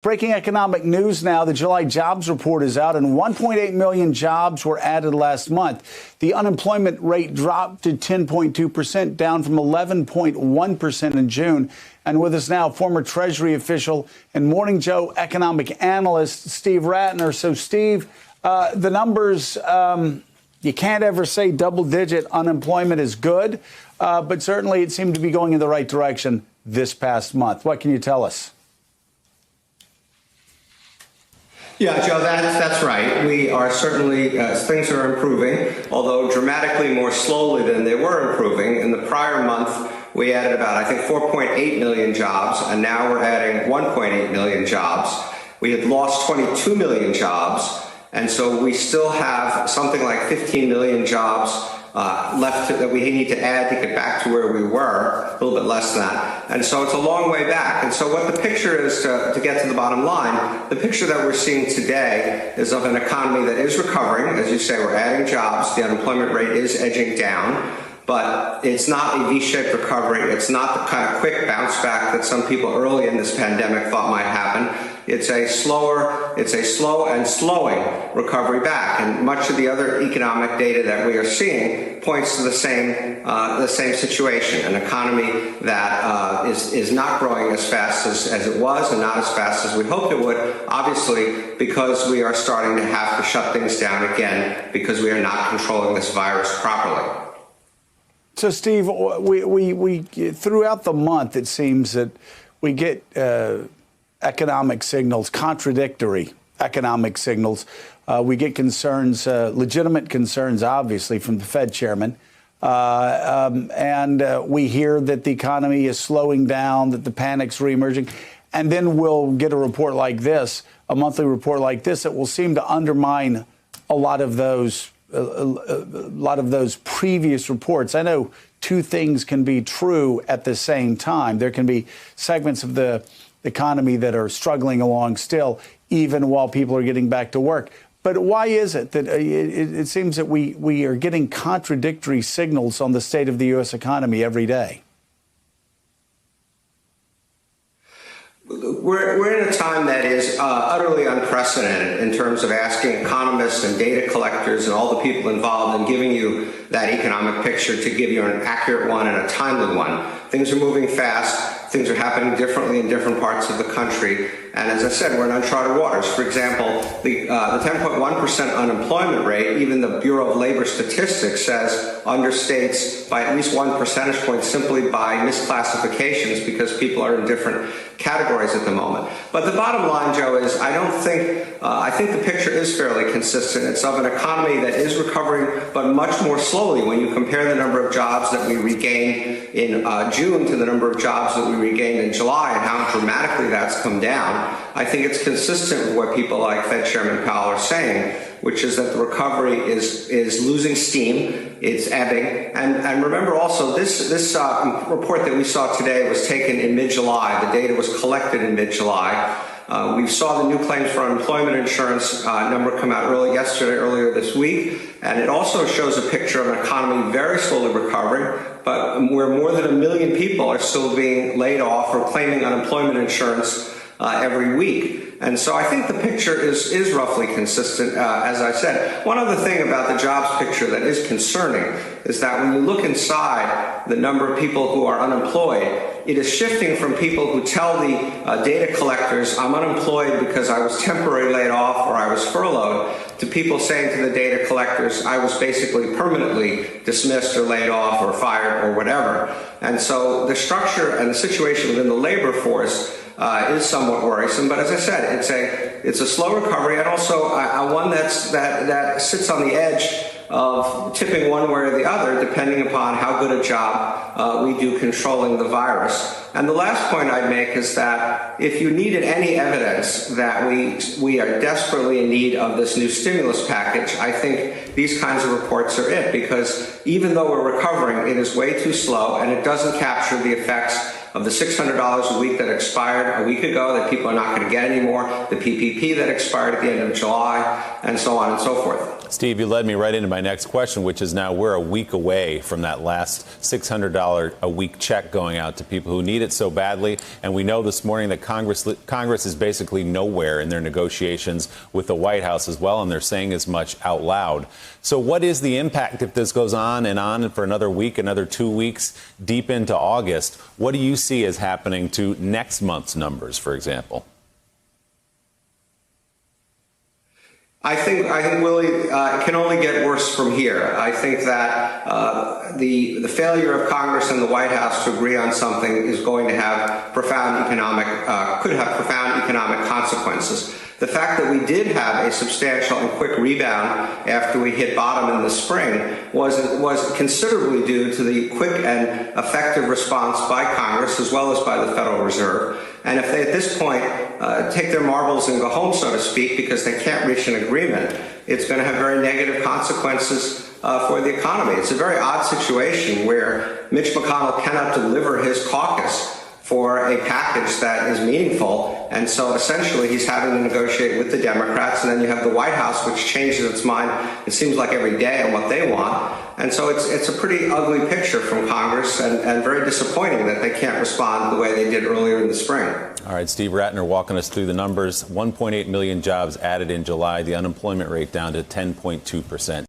Breaking economic news now. The July jobs report is out, and 1.8 million jobs were added last month. The unemployment rate dropped to 10.2%, down from 11.1% in June. And with us now, former Treasury official and Morning Joe economic analyst Steve Ratner. So, Steve, the numbers, you can't ever say double-digit unemployment is good, but certainly it seemed to be going in the right direction this past month. What can you tell us? Yeah, Joe, that's right. We are certainly, things are improving, although dramatically more slowly than they were improving. In the prior month, we added about, I think, 4.8 million jobs, and now we're adding 1.8 million jobs. We had lost 22 million jobs, and so we still have something like 15 million jobs left that we need to add to get back to where we were, a little bit less than that. And so it's a long way back. And so what the picture is, to get to the bottom line, the picture that we're seeing today is of an economy that is recovering. As you say, we're adding jobs. The unemployment rate is edging down. But it's not a V-shaped recovery. It's not the kind of quick bounce back that some people early in this pandemic thought might happen. It's a slow and slowing recovery back. And much of the other economic data that we are seeing points to the same situation, an economy that is not growing as fast as it was and not as fast as we hoped it would, obviously because we are starting to have to shut things down again because we are not controlling this virus properly. So, Steve, we throughout the month, it seems that we get economic signals, contradictory economic signals. We get concerns, legitimate concerns, obviously, from the Fed chairman. And we hear that the economy is slowing down, that the panic's reemerging. And then we'll get a report like this, a monthly report like this, that will seem to undermine a lot of those previous reports. I know two things can be true at the same time. There can be segments of the economy that are struggling along still, even while people are getting back to work. But why is it that it seems that we are getting contradictory signals on the state of the U.S. economy every day? We're in a time that is utterly unprecedented in terms of asking economists and data collectors and all the people involved in giving you that economic picture to give you an accurate one and a timely one. Things are moving fast. Things are happening differently in different parts of the country. And as I said, we're in uncharted waters. For example, the 10.1% unemployment rate, even the Bureau of Labor Statistics says understates by at least 1 percentage point simply by misclassifications because people are in different categories at the moment. But the bottom line, Joe, is I think the picture is fairly consistent. It's of an economy that is recovering, but much more slowly when you compare the number of jobs that we regained in June to the number of jobs that we regained in July and how dramatically that's come down. I think it's consistent with what people like Fed Chairman Powell are saying, which is that the recovery is losing steam, it's ebbing. And remember also, this report that we saw today was taken in mid-July. The data was collected in mid-July. We saw the new claims for unemployment insurance number come out earlier this week, and it also shows a picture of an economy very slowly recovering, but where more than 1 million people are still being laid off or claiming unemployment insurance every week. And so I think the picture is roughly consistent, as I said. One other thing about the jobs picture that is concerning is that when you look inside the number of people who are unemployed, it is shifting from people who tell the data collectors, I'm unemployed because I was temporarily laid off or I was furloughed, to people saying to the data collectors, I was basically permanently dismissed or laid off or fired or whatever. And so the structure and the situation within the labor force is somewhat worrisome, but as I said, it's a slow recovery and also one that sits on the edge of tipping one way or the other, depending upon how good a job we do controlling the virus. And the last point I'd make is that if you needed any evidence that we are desperately in need of this new stimulus package, I think these kinds of reports are it, because even though we're recovering, it is way too slow and it doesn't capture the effects of the $600 a week that expired a week ago that people are not going to get anymore, the PPP that expired at the end of July, and so on and so forth. Steve, you led me right into my next question, which is now we're a week away from that last $600 a week check going out to people who need it so badly. And we know this morning that Congress is basically nowhere in their negotiations with the White House as well, and they're saying as much out loud. So what is the impact if this goes on and for another week, another 2 weeks, deep into August? What do you see as happening to next month's numbers, for example? I think Willie, it can only get worse from here. I think that the failure of Congress and the White House to agree on something is going to have could have profound economic consequences. The fact that we did have a substantial and quick rebound after we hit bottom in the spring was considerably due to the quick and effective response by Congress as well as by the Federal Reserve. And if they, at this point, take their marbles and go home, so to speak, because they can't reach an agreement, it's going to have very negative consequences for the economy. It's a very odd situation where Mitch McConnell cannot deliver his caucus for a package that is meaningful. And so essentially he's having to negotiate with the Democrats. And then you have the White House, which changes its mind, it seems like every day, on what they want. And so it's a pretty ugly picture from Congress and very disappointing that they can't respond the way they did earlier in the spring. All right, Steve Ratner walking us through the numbers. 1.8 million jobs added in July, the unemployment rate down to 10.2%.